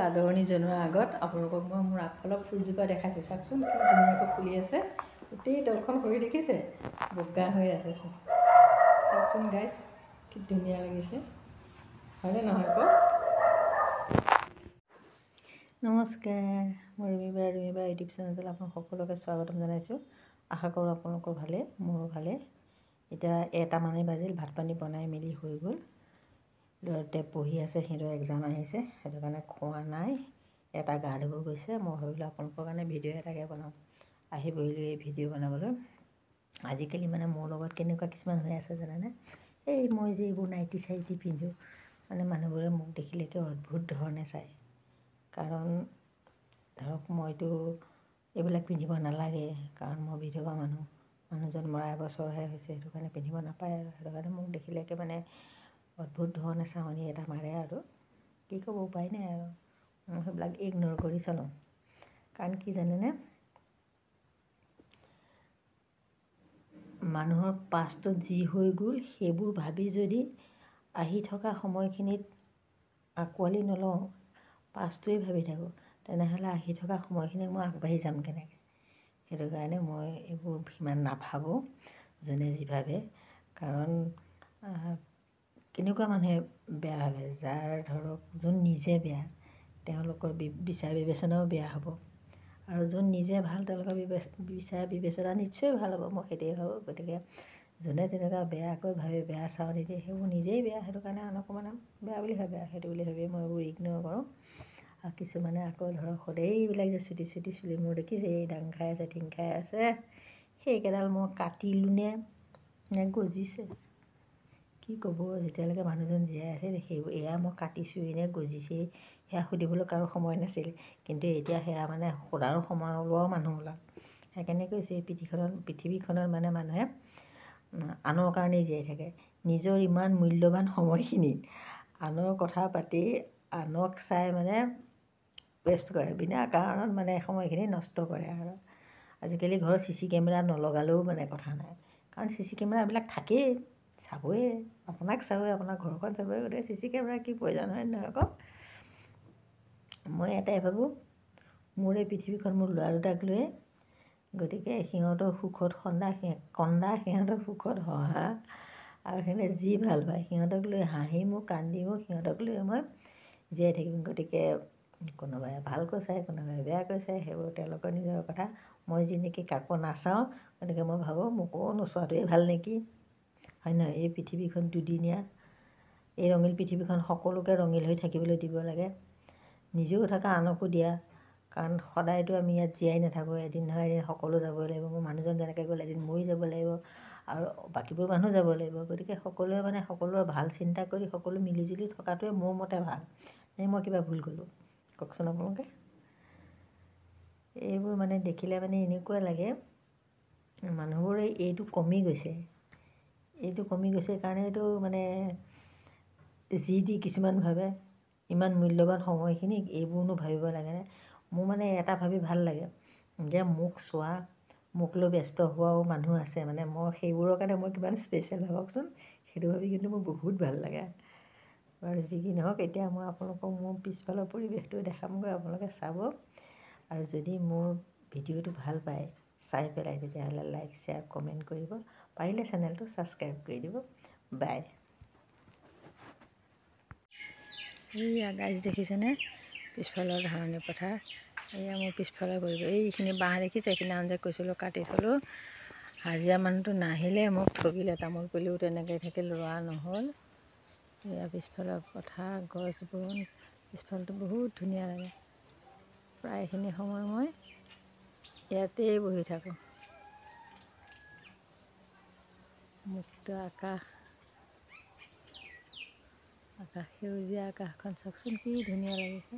আদৰণি জনোৱাৰ আগত আপোনালোকক মই মোৰ আগফালৰ ফুলজোপা দেখাইছোঁ। চাওকচোন কি ধুনীয়াকৈ ফুলি আছে, গোটেই তলখন সৰি দেখিছে, বগা হৈ আছে। চাওকচোন গাইছ, কি ধুনীয়া লাগিছে, হয়নে নহয় কওক? নমস্কাৰ, মই ৰুমিবাৰ ইউটিউব চেনেললৈ আপোনাক সকলোকে স্বাগতম জনাইছোঁ। আশা কৰোঁ আপোনালোকৰ ভালে, মোৰো ভালে। এতিয়া 1টা বাজিল, ভাত পানী বনাই মেলি হৈ গ'ল। ল'ৰাটোৱে পঢ়ি আছে, সিহঁতৰ এক্সাম আহিছে, সেইটো কাৰণে খোৱা নাই। এটা গা ধুব গৈছে। মই ভাবিলোঁ আপোনালোকৰ কাৰণে ভিডিঅ' এটাকে বনাওঁ। আহি বহিলোঁ এই ভিডিঅ' বনাবলৈ। আজিকালি মানে মোৰ লগত কেনেকুৱা কিছুমান হৈ আছে জানেনে? এই মই যে এইবোৰ নাইটি চাইটি পিন্ধোঁ, মানে মানুহবোৰে মোক দেখিলেকে অদ্ভুত ধৰণে চায়। কাৰণ ধৰক মইতো এইবিলাক পিন্ধিব নালাগে, কাৰণ মই বিধৱা মানুহজন মৰা এবছৰহে হৈছে, সেইটো কাৰণে পিন্ধিব নাপায় আৰু সেইটো কাৰণে মোক দেখিলেকে মানে অদ্ভুত ধৰণে চাৱনি এটা মাৰে আৰু কি ক'ব, উপায় নাই আৰু মই সেইবিলাক ইগন'ৰ কৰি চলোঁ। কাৰণ কি জানেনে, মানুহৰ পাষ্টত যি হৈ গ'ল সেইবোৰ ভাবি যদি আহি থকা সময়খিনিত আঁকোৱালি নলওঁ, পাষ্টটোৱেই ভাবি থাকোঁ, তেনেহ'লে আহি থকা সময়খিনিত মই আগবাঢ়ি যাম কেনেকৈ? সেইটো কাৰণে মই এইবোৰ সিমান নাভাবোঁ, যোনে যি ভাবে। কাৰণ কেনেকুৱা মানুহে বেয়া ভাবে, যাৰ ধৰক যোন নিজে বেয়া তেওঁলোকৰ বিচাৰ বিবেচনাও বেয়া হ'ব, আৰু যোন নিজে ভাল তেওঁলোকৰ বিচাৰ বিবেচনা নিশ্চয় ভাল হ'ব, মই সেইটোৱে ভাবোঁ। গতিকে যোনে তেনেকুৱা বেয়াকৈ ভাবে, বেয়া চাৱনি দিয়ে, সেইবোৰ নিজেই বেয়া, সেইটো কাৰণে আনকো মানে বেয়া বুলি ভাবে, সেইটো বুলি ভাবি মই এইবোৰ ইগন'ৰ কৰোঁ। আৰু কিছুমানে আকৌ ধৰক সদায় এইবিলাক যে চুটি চুলি মোৰ দেখিছে, এই ডাং খাই আছে, টিং খাই আছে, সেইকেইডাল মই কাটিলোঁ নে গজিছে? কি ক'ব, যেতিয়ালৈকে মানুহজন জীয়াই আছিল সেইবোৰ এয়া মই কাটিছোঁ এনে গজিছেই, সেয়া সুধিবলৈ কাৰো সময় নাছিল। কিন্তু এতিয়া সেয়া মানে সোধাৰো সময় ওলোৱাও মানুহ ওলাল। সেইকাৰণে কৈছোঁ, এই পৃথিৱীখনত মানে মানুহে আনৰ কাৰণেই জীয়াই থাকে। নিজৰ ইমান মূল্যৱান সময়খিনিত আনৰ কথা পাতি, আনক চাই মানে ৱেষ্ট কৰে, বিনা কাৰণত মানে সময়খিনি নষ্ট কৰে। আৰু আজিকালি ঘৰত CC কেমেৰা নলগালেও মানে কথা নাই, কাৰণ CC কেমেৰাবিলাক থাকেই, চাবই, আপোনাক চাবই, আপোনাৰ ঘৰখন চাবই, গতিকে CC কেমেৰা কি প্ৰয়োজন, হয় নহয় কওক? মই এটাই ভাবোঁ, মোৰ এই পৃথিৱীখন মোৰ ল'ৰা দুটাক লৈয়ে, গতিকে সিহঁতৰ সুখত কন্দা, সিহঁতৰ সুখত হহা, আৰু সিহঁতে যি ভাল পায় সিহঁতক লৈ হাঁহিমো কান্দিমো, সিহঁতক লৈ মই জীয়াই থাকিম। গতিকে কোনোবাই ভালকৈ চায়, কোনোবাই বেয়াকৈ চায়, সেইবোৰ তেওঁলোকৰ নিজৰ কথা। মই যি নেকি কাকো নাচাওঁ, গতিকে মই ভাবোঁ মোকো নোচোৱাটোৱেই ভাল নেকি, হয় নহয়? এই পৃথিৱীখন দুদিনীয়া, এই ৰঙীল পৃথিৱীখন সকলোকে ৰঙীল হৈ থাকিবলৈ দিব লাগে, নিজেও থকা আনকো দিয়া। কাৰণ সদায়তো আমি ইয়াত জীয়াই নাথাকোঁ, এদিন নহয় এদিন সকলো যাবই লাগিব। মোৰ মানুহজন যেনেকৈ গ'ল, এদিন ময়ো যাব লাগিব, আৰু বাকীবোৰ মানুহ যাব লাগিব। গতিকে সকলোৱে মানে সকলোৰে ভাল চিন্তা কৰি সকলো মিলিজুলি থকাটোৱে মোৰ মতে ভাল। নে মই কিবা ভুল ক'লোঁ কওকচোন আপোনালোকে? এইবোৰ মানে দেখিলে মানে এনেকুৱা লাগে, মানুহবোৰে এইটো কমি গৈছে কাৰণে এইটো মানে যি দি কিছুমান ভাবে, ইমান মূল্যৱান সময়খিনি এইবোৰনো ভাবিব লাগেনে? মোৰ মানে এটা ভাবি ভাল লাগে যে মোক চোৱা, মোক লৈ ব্যস্ত হোৱাও মানুহ আছে, মানে মই সেইবোৰৰ কাৰণে মই কিমান স্পেচিয়েল ভাবকচোন, সেইটো ভাবি কিন্তু মোৰ বহুত ভাল লাগে। বাৰু যি কি নহওক, এতিয়া মই আপোনালোকক মোৰ পিছফালৰ পৰিৱেশটো দেখামগৈ, আপোনালোকে চাব। আৰু যদি মোৰ ভিডিঅ'টো ভাল পায়, চাই পেলাই, তেতিয়াহ'লে লাইক শ্বেয়াৰ কমেণ্ট কৰিব, পাৰিলে চেনেলটো ছাবস্ক্ৰাইব কৰি দিব। বাই। এইয়া গাইজ দেখিছেনে, পিছফালৰ ধাননি পথাৰ, এয়া মোৰ পিছফালে কৰিব, এইখিনি বাঁহ দেখিছে, সেইদিনাখন যে কৈছিলোঁ কাটি থ'লোঁ, হাজিৰা মানুহটো নাহিলে মোক ঠগিলে, তামোল পুলিও তেনেকৈ থাকিল, ৰোৱা নহ'ল। এয়া পিছফালৰ পথাৰ, গছ বন, পিছফালটো বহুত ধুনীয়া লাগে। প্ৰায়খিনি সময় মই ইয়াতেই বহি থাকোঁ। মুক্ত আকাশ, সেউজীয়া আকাশখন চাওকচোন কি ধুনীয়া লাগিছে।